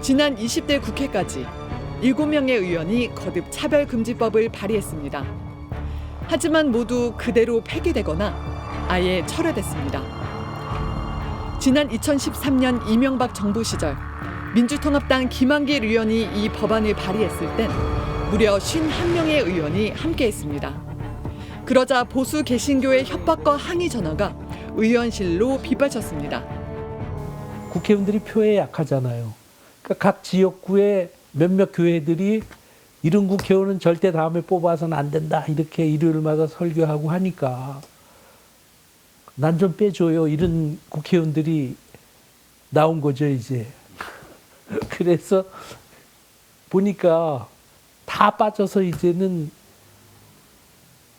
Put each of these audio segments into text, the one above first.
지난 20대 국회까지 7명의 의원이 거듭 차별금지법을 발의했습니다. 하지만 모두 그대로 폐기되거나 아예 철회됐습니다. 지난 2013년 이명박 정부 시절 민주통합당 김한길 의원이 이 법안을 발의했을 땐 무려 51명의 의원이 함께했습니다. 그러자 보수 개신교의 협박과 항의 전화가 의원실로 빗발쳤습니다. 국회의원들이 표에 약하잖아요. 그러니까 각 지역구의 몇몇 교회들이 이런 국회의원은 절대 다음에 뽑아서는 안 된다 이렇게 일요일마다 설교하고 하니까 난 좀 빼줘요 이런 국회의원들이 나온 거죠 이제. 그래서 보니까 다 빠져서 이제는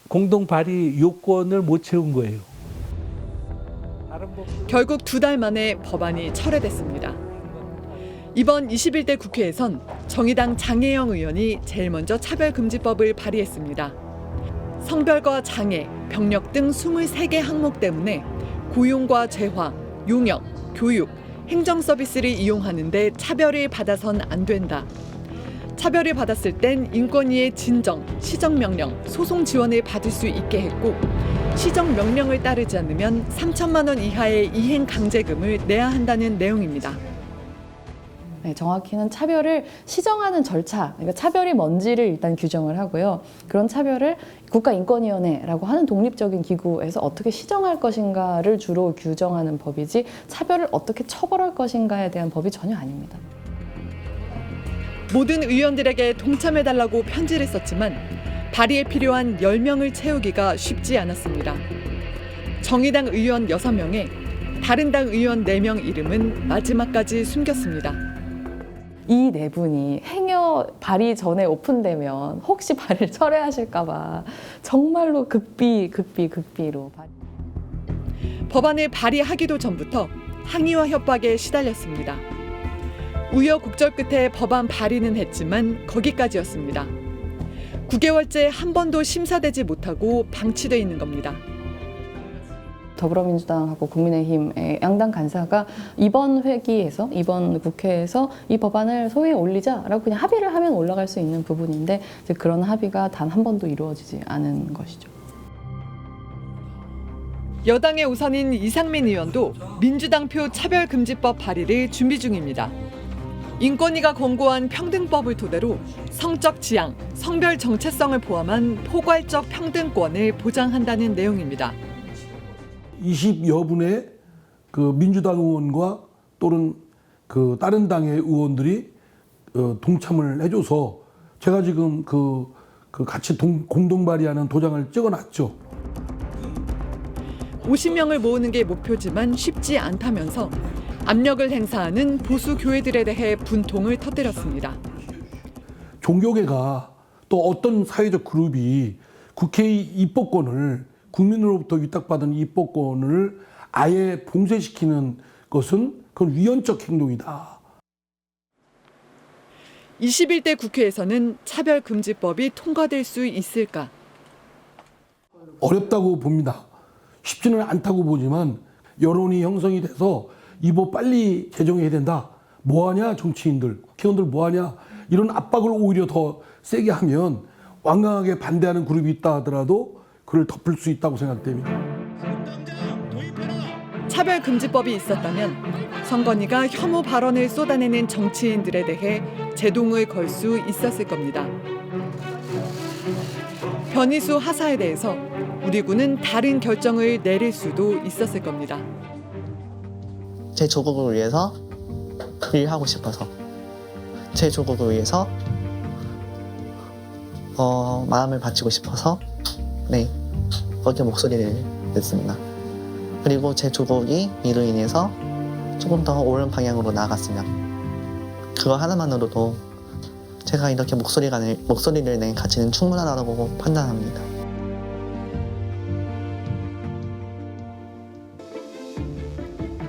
공동 발의 요건을 못 채운 거예요. 결국 2달 만에 법안이 철회됐습니다. 이번 21대 국회에선 정의당 장혜영 의원이 제일 먼저 차별금지법을 발의했습니다. 성별과 장애, 병력 등 23개 항목 때문에 고용과 재화, 용역, 교육, 행정 서비스를 이용하는 데 차별을 받아선 안 된다. 차별을 받았을 땐 인권위의 진정, 시정명령, 소송 지원을 받을 수 있게 했고 시정명령을 따르지 않으면 3천만 원 이하의 이행 강제금을 내야 한다는 내용입니다. 네, 정확히는 차별을 시정하는 절차, 그러니까 차별이 뭔지를 일단 규정을 하고요. 그런 차별을 국가인권위원회라고 하는 독립적인 기구에서 어떻게 시정할 것인가를 주로 규정하는 법이지 차별을 어떻게 처벌할 것인가에 대한 법이 전혀 아닙니다. 모든 의원들에게 동참해달라고 편지를 썼지만 발의에 필요한 10명을 채우기가 쉽지 않았습니다. 정의당 의원 6명에 다른 당 의원 4명 이름은 마지막까지 숨겼습니다. 이 네 분이 행여 발의 전에 오픈되면 혹시 발의를 철회하실까 봐 정말로 극비로 법안을 발의하기도 전부터 항의와 협박에 시달렸습니다. 우여곡절 끝에 법안 발의는 했지만 거기까지였습니다. 9개월째 한 번도 심사되지 못하고 방치돼 있는 겁니다. 더불어민주당하고 국민의힘의 양당 간사가 이번 회기에서 이번 국회에서 이 법안을 소위에 올리자라고 그냥 합의를 하면 올라갈 수 있는 부분인데 이제 그런 합의가 단 한 번도 이루어지지 않은 것이죠. 여당의 우선인 이상민 의원도 민주당표 차별금지법 발의를 준비 중입니다. 인권위가 권고한 평등법을 토대로 성적 지향, 성별 정체성을 포함한 포괄적 평등권을 보장한다는 내용입니다. 20여 분의 그 민주당 의원과 또는 그 다른 당의 의원들이 동참을 해줘서 제가 지금 그 같이 공동 발의하는 도장을 찍어놨죠. 50명을 모으는 게 목표지만 쉽지 않다면서 압력을 행사하는 보수 교회들에 대해 분통을 터뜨렸습니다. 종교계가 또 어떤 사회적 그룹이 국회의 입법권을 국민으로부터 위탁받은 입법권을 아예 봉쇄시키는 것은 그건 위헌적 행동이다. 21대 국회에서는 차별금지법이 통과될 수 있을까? 어렵다고 봅니다. 쉽지는 않다고 보지만 여론이 형성이 돼서 이 법 빨리 개정해야 된다. 뭐하냐 정치인들, 국회의원들 뭐하냐 이런 압박을 오히려 더 세게 하면 완강하게 반대하는 그룹이 있다 하더라도 그를 덮을 수 있다고 생각됩니다. 차별금지법이 있었다면 선관위가 혐오 발언을 쏟아내는 정치인들에 대해 제동을 걸 수 있었을 겁니다. 변희수 하사에 대해서 우리 군은 다른 결정을 내릴 수도 있었을 겁니다. 제 조국을 위해서 일하고 싶어서 제 조국을 위해서 마음을 바치고 싶어서 거기에 목소리를 냈습니다. 그리고 제 조국이 이로 인해서 조금 더 옳은 방향으로 나아갔으면 그거 하나만으로도 제가 이렇게 목소리를 낸 가치는 충분하다고 판단합니다.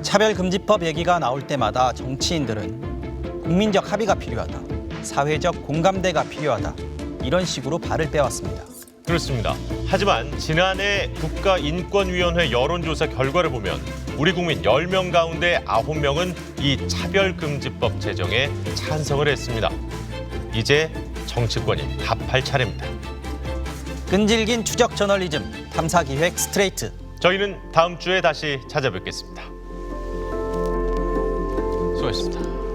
차별금지법 얘기가 나올 때마다 정치인들은 국민적 합의가 필요하다, 사회적 공감대가 필요하다 이런 식으로 발을 떼왔습니다. 그렇습니다. 하지만 지난해 국가인권위원회 여론조사 결과를 보면 우리 국민 10명 가운데 9명은 이 차별금지법 제정에 찬성을 했습니다. 이제 정치권이 답할 차례입니다. 끈질긴 추적 저널리즘, 탐사기획 스트레이트. 저희는 다음 주에 다시 찾아뵙겠습니다. 수고하셨습니다.